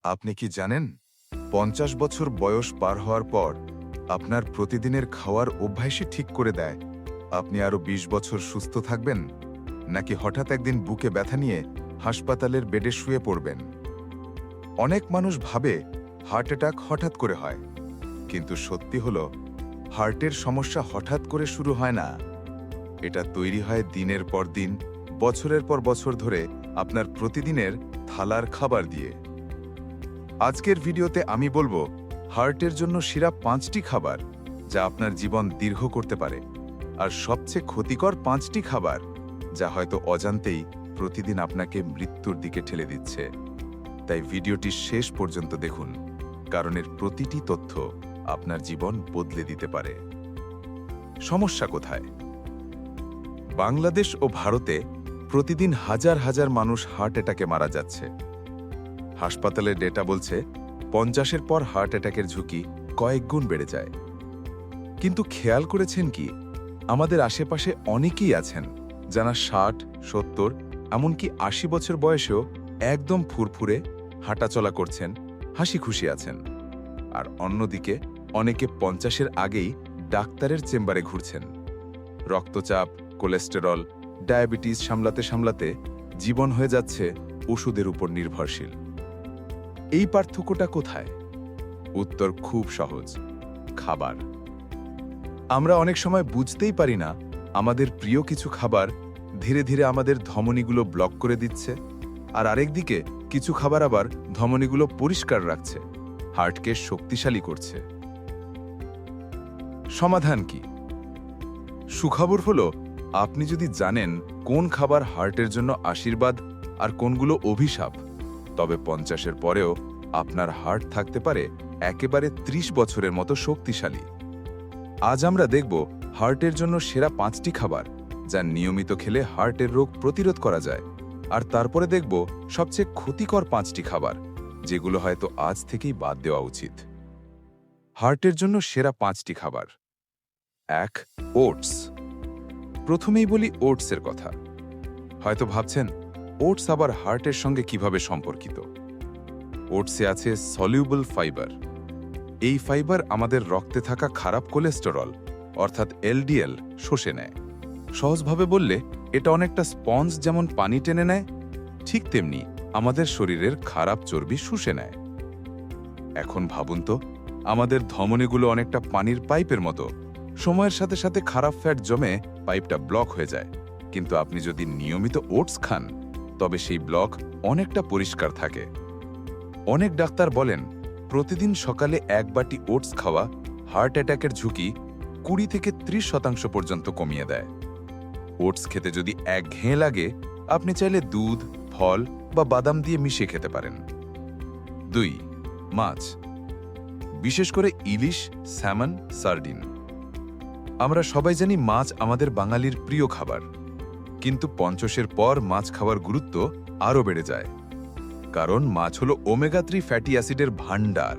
আপনি কি জানেন ৫০ বছর বয়স পার হওয়ার পর আপনার প্রতিদিনের খাওয়ার অভ্যাসই ঠিক করে দেয় আপনি আরও ২০ বছর সুস্থ থাকবেন নাকি হঠাৎ একদিন বুকে ব্যথা নিয়ে হাসপাতালের বেডে শুয়ে পড়বেন। অনেক মানুষ ভাবে হার্ট অ্যাটাক হঠাৎ করে হয়, কিন্তু সত্যি হলো হার্টের সমস্যা হঠাৎ করে শুরু হয় না। এটা তৈরি হয় দিনের পর দিন, বছরের পর বছর ধরে আপনার প্রতিদিনের থালার খাবার দিয়ে। আজকের ভিডিওতে আমি বলবো হার্টের জন্য সেরা ৫টি খাবার যা আপনার জীবন দীর্ঘ করতে পারে, আর সবচেয়ে ক্ষতিকর ৫টি খাবার যা হয়তো অজান্তেই প্রতিদিন আপনাকে মৃত্যুর দিকে ঠেলে দিচ্ছে। তাই ভিডিওটি শেষ পর্যন্ত দেখুন, কারণ এর প্রতিটি তথ্য আপনার জীবন বদলে দিতে পারে। সমস্যা কোথায়? বাংলাদেশ ও ভারতে প্রতিদিন হাজার হাজার মানুষ হার্ট অ্যাটাকে মারা যাচ্ছে। হাসপাতালের ডেটা বলছে ৫০-এর পর হার্ট অ্যাটাকের ঝুঁকি কয়েক গুণ বেড়ে যায়। কিন্তু খেয়াল করেছেন কি, আমাদের আশেপাশে অনেকেই আছেন যারা ৬০, ৭০, এমনকি ৮০ বছর বয়সেও একদম ফুরফুরে হাঁটাচলা করছেন, হাসি খুশি আছেন। আর অন্যদিকে অনেকে ৫০-এর আগেই ডাক্তারের চেম্বারে ঘুরছেন। রক্তচাপ, কোলেস্টেরল, ডায়াবেটিস সামলাতে সামলাতে জীবন হয়ে যাচ্ছে ওষুধের উপর নির্ভরশীল। এই পার্থক্যটা কোথায়? উত্তর খুব সহজ: খাবার। আমরা অনেক সময় বুঝতেই পারি না আমাদের প্রিয় কিছু খাবার ধীরে ধীরে আমাদের ধমনীগুলো ব্লক করে দিচ্ছে, আর আরেকদিকে কিছু খাবার আবার ধমনীগুলো পরিষ্কার রাখছে, হার্টকে শক্তিশালী করছে। সমাধান কি? সুখবর হলো, আপনি যদি জানেন কোন খাবার হার্টের জন্য আশীর্বাদ আর কোনগুলো অভিশাপ, তবে ৫০-এর পরেও আপনার হার্ট থাকতে পারে একেবারে ৩০ বছরের মতো শক্তিশালী। আজ আমরা দেখব হার্টের জন্য সেরা ৫টি খাবার যা নিয়মিত খেলে হার্টের রোগ প্রতিরোধ করা যায়, আর তারপরে দেখব সবচেয়ে ক্ষতিকর ৫টি খাবার যেগুলো হয়তো আজ থেকেই বাদ দেওয়া উচিত। হার্টের জন্য সেরা ৫টি খাবার। ১. ওটস। প্রথমেই বলি ওটসের কথা। হয়তো ভাবছেন ওটস আবার হার্টের সঙ্গে কিভাবে সম্পর্কিত। ওটসে আছে সলিউবল ফাইবার। এই ফাইবার আমাদের রক্তে থাকা খারাপ কোলেস্টেরল অর্থাৎ এলডিএল শোষে নেয়। সহজভাবে বললে এটা অনেকটা স্পঞ্জ যেমন পানি টেনে নেয়, ঠিক তেমনি আমাদের শরীরের খারাপ চর্বি শুষে নেয়। এখন ভাবুন তো, আমাদের ধমনীগুলো অনেকটা পানির পাইপের মতো। সময়ের সাথে সাথে খারাপ ফ্যাট জমে পাইপটা ব্লক হয়ে যায়, কিন্তু আপনি যদি নিয়মিত ওটস খান তবে সেই ব্লক অনেকটা পরিষ্কার থাকে। অনেক ডাক্তার বলেন প্রতিদিন সকালে ১ বাটি ওটস খাওয়া হার্ট অ্যাটাকের ঝুঁকি ২০ থেকে ৩০% পর্যন্ত কমিয়ে দেয়। ওটস খেতে যদি একঘেয়ে লাগে, আপনি চাইলে দুধ, ফল বা বাদাম দিয়ে মিশিয়ে খেতে পারেন। ২. মাছ, বিশেষ করে ইলিশ, স্যামন, সার্ডিন। আমরা সবাই জানি মাছ আমাদের বাঙালির প্রিয় খাবার, কিন্তু ৫০-এর পর মাছ খাওয়ার গুরুত্ব আরও বেড়ে যায়, কারণ মাছ হলো ওমেগা-৩ ফ্যাটি অ্যাসিডের ভাণ্ডার।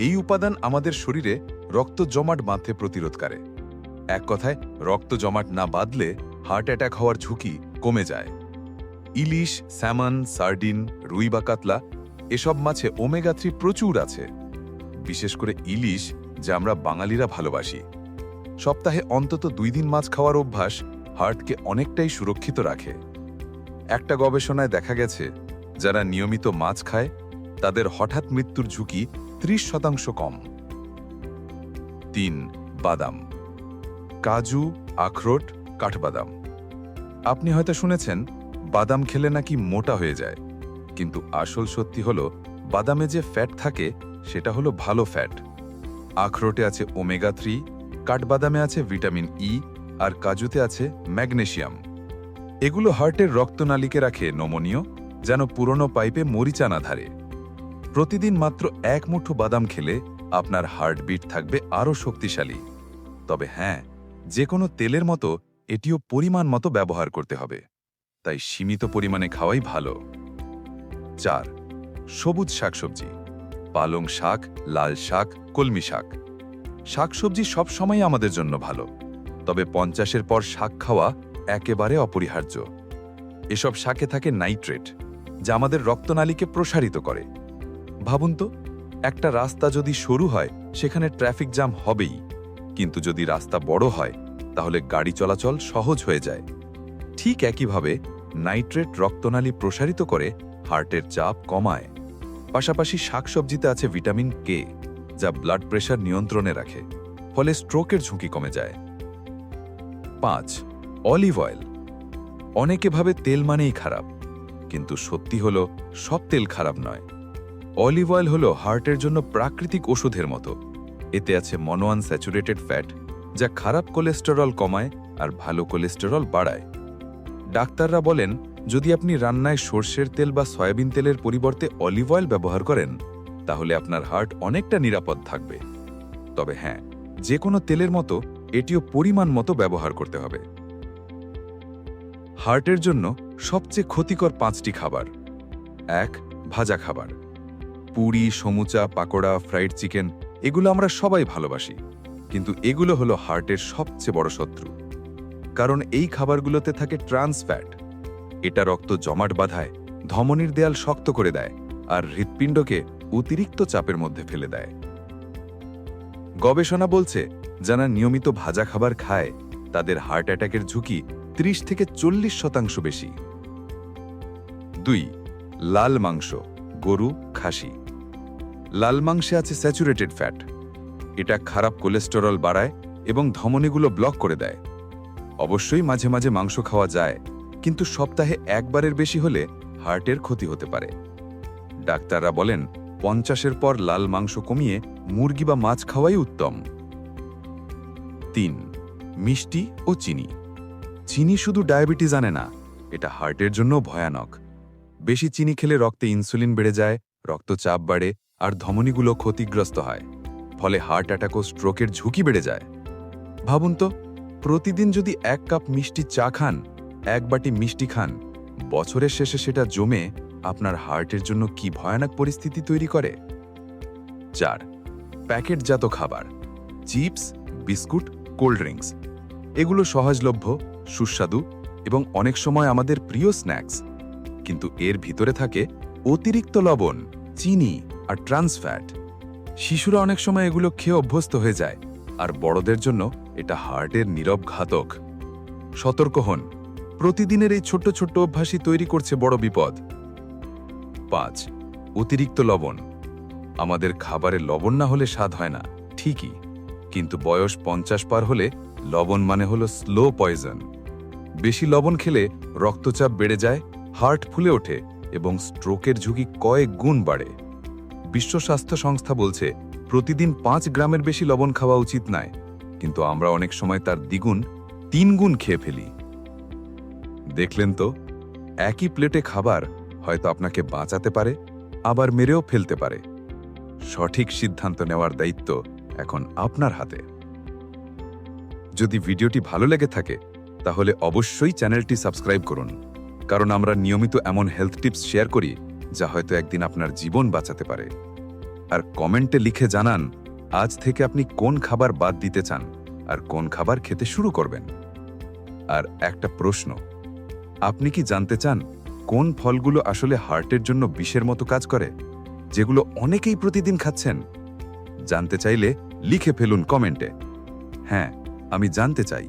এই উপাদান আমাদের শরীরে রক্ত জমাট বাঁধতে প্রতিরোধ করে। এক কথায়, রক্ত জমাট না বাঁধলে হার্ট অ্যাটাক হওয়ার ঝুঁকি কমে যায়। ইলিশ, স্যামন, সার্ডিন, রুই বা কাতলা এসব মাছে ওমেগা-৩ প্রচুর আছে। বিশেষ করে ইলিশ, যা আমরা বাঙালিরা ভালোবাসি। সপ্তাহে অন্তত ২ দিন মাছ খাওয়ার অভ্যাস হার্টকে অনেকটাই সুরক্ষিত রাখে। একটা গবেষণায় দেখা গেছে যারা নিয়মিত মাছ খায় তাদের হঠাৎ মৃত্যুর ঝুঁকি ৩০% কম। ৩. বাদাম, কাজু, আখরোট, কাঠবাদাম। আপনি হয়তো শুনেছেন বাদাম খেলে নাকি মোটা হয়ে যায়, কিন্তু আসল সত্যি হলো বাদামে যে ফ্যাট থাকে সেটা হলো ভালো ফ্যাট। আখরোটে আছে ওমেগা-৩, কাঠবাদামে আছে ভিটামিন ই, আর কাজুতে আছে ম্যাগনেসিয়াম। এগুলো হার্টের রক্তনালীকে রাখে নমনীয়, যেন পুরনো পাইপে মরিচা না ধারে। প্রতিদিন মাত্র ১ মুঠো বাদাম খেলে আপনার হার্টবিট থাকবে আরও শক্তিশালী। তবে হ্যাঁ, যে কোনো তেলের মতো এটিও পরিমাণ মতো ব্যবহার করতে হবে, তাই সীমিত পরিমাণে খাওয়াই ভালো। ৪. সবুজ শাকসবজি, পালং শাক, লাল শাক, কলমি শাক। শাকসবজি সবসময় আমাদের জন্য ভালো, তবে ৫০-এর পর শাক খাওয়া একেবারে অপরিহার্য। এসব শাকে থাকে নাইট্রেট, যা আমাদের রক্তনালীকে প্রসারিত করে। ভাবুন তো, একটা রাস্তা যদি সরু হয় সেখানে ট্রাফিক জ্যাম হবেই, কিন্তু যদি রাস্তা বড় হয় তাহলে গাড়ি চলাচল সহজ হয়ে যায়। ঠিক একইভাবে নাইট্রেট রক্তনালী প্রসারিত করে হার্টের চাপ কমায়। পাশাপাশি শাকসবজিতে আছে ভিটামিন কে, যা ব্লাড প্রেশার নিয়ন্ত্রণে রাখে, ফলে স্ট্রোকের ঝুঁকি কমে যায়। 5. Olive oil. অনেকে ভাবে তেল মানেই খারাপ, কিন্তু সত্যি হলো সব তেল খারাপ নয়। অলিভ অয়েল হলো হার্টের জন্য প্রাকৃতিক ওষুধের মতো। এতে আছে মনোআনস্যাচুরেটেড ফ্যাট, যা খারাপ কোলেস্টেরল কমায় আর ভালো কোলেস্টেরল বাড়ায়। ডাক্তাররা বলেন, যদি আপনি রান্নায় সর্ষের তেল বা সয়াবিন তেলের পরিবর্তে অলিভ অয়েল ব্যবহার করেন, তাহলে আপনার হার্ট অনেকটা নিরাপদ থাকবে। তবে হ্যাঁ, যে কোনো তেলের মতো এটিও পরিমাণ মতো ব্যবহার করতে হবে। হার্টের জন্য সবচেয়ে ক্ষতিকর 5টি খাবার। 1. ভাজা খাবার। পুরি, সমুচা, পাকোড়া, ফ্রাইড চিকেন, এগুলো আমরা সবাই ভালোবাসি, কিন্তু এগুলো হলো হার্টের সবচেয়ে বড় শত্রু। কারণ এই খাবারগুলোতে থাকে ট্রান্স ফ্যাট। এটা রক্ত জমাট বাঁধায়, ধমনীর দেয়াল শক্ত করে দেয় আর হৃৎপিণ্ডকে অতিরিক্ত চাপের মধ্যে ফেলে দেয়। গবেষণা বলছে, যারা নিয়মিত ভাজা খাবার খায় তাদের হার্ট অ্যাটাকের ঝুঁকি 30 থেকে 40% বেশি। 2. লাল মাংস, গরু, খাসি। লাল মাংসে আছে স্যাচুরেটেড ফ্যাট। এটা খারাপ কোলেস্টেরল বাড়ায় এবং ধমনীগুলো ব্লক করে দেয়। অবশ্যই মাঝে মাঝে মাংস খাওয়া যায়, কিন্তু সপ্তাহে একবারের বেশি হলে হার্টের ক্ষতি হতে পারে। ডাক্তাররা বলেন, 50-এর পর লাল মাংস কমিয়ে মুরগি বা মাছ খাওয়াই উত্তম। 3. মিষ্টি ও চিনি। চিনি শুধু ডায়াবেটিস আনে না, এটা হার্টের জন্য ভয়ানক। বেশি চিনি খেলে রক্তে ইনসুলিন বেড়ে যায়, রক্তচাপ বাড়ে আর ধমনীগুলো ক্ষতিগ্রস্ত হয়, ফলে হার্ট অ্যাটাক ও স্ট্রোকের ঝুঁকি বেড়ে যায়। ভাবুন তো, প্রতিদিন যদি 1 কাপ মিষ্টি চা খান, 1 বাটি মিষ্টি খান, বছরের শেষে সেটা জমে আপনার হার্টের জন্য কি ভয়ানক পরিস্থিতি তৈরি করে। 4. প্যাকেটজাত খাবার। চিপস, বিস্কুট, কোল্ড ড্রিঙ্কস, এগুলো সহজলভ্য, সুস্বাদু এবং অনেক সময় আমাদের প্রিয় স্ন্যাক্স, কিন্তু এর ভিতরে থাকে অতিরিক্ত লবণ, চিনি আর ট্রান্স ফ্যাট। শিশুরা অনেক সময় এগুলো খেয়ে অভ্যস্ত হয়ে যায়, আর বড়দের জন্য এটা হার্টের নীরব ঘাতক। সতর্ক হন, প্রতিদিনের এই ছোট্ট ছোট্ট অভ্যাসই তৈরি করছে বড় বিপদ। 5. অতিরিক্ত লবণ। আমাদের খাবারে লবণ না হলে স্বাদ হয় না, ঠিকই, কিন্তু বয়স 50 পার হলে লবণ মানে হলো স্লো পয়জন। বেশি লবণ খেলে রক্তচাপ বেড়ে যায়, হার্ট ফুলে ওঠে এবং স্ট্রোকের ঝুঁকি কয়েক গুণ বাড়ে। বিশ্ব স্বাস্থ্য সংস্থা বলছে, প্রতিদিন 5 গ্রামের বেশি লবণ খাওয়া উচিত নয়, কিন্তু আমরা অনেক সময় তার দ্বিগুণ, 3 গুণ খেয়ে ফেলি। দেখলেন তো, একই প্লেটে খাবার হয়তো আপনাকে বাঁচাতে পারে, আবার মেরেও ফেলতে পারে। সঠিক সিদ্ধান্ত নেওয়ার দায়িত্ব এখন আপনার হাতে। যদি ভিডিওটি ভালো লেগে থাকে, তাহলে অবশ্যই চ্যানেলটি সাবস্ক্রাইব করুন, কারণ আমরা নিয়মিত এমন হেলথ টিপস শেয়ার করি যা হয়তো একদিন আপনার জীবন বাঁচাতে পারে। আর কমেন্টে লিখে জানান, আজ থেকে আপনি কোন খাবার বাদ দিতে চান আর কোন খাবার খেতে শুরু করবেন। আর একটা প্রশ্ন, আপনি কি জানতে চান কোন ফলগুলো আসলে হার্টের জন্য বিষের মতো কাজ করে, যেগুলো অনেকেই প্রতিদিন খাচ্ছেন? জানতে চাইলে লিখে ফেলুন কমেন্টে। হ্যাঁ, আমি জানতে চাই।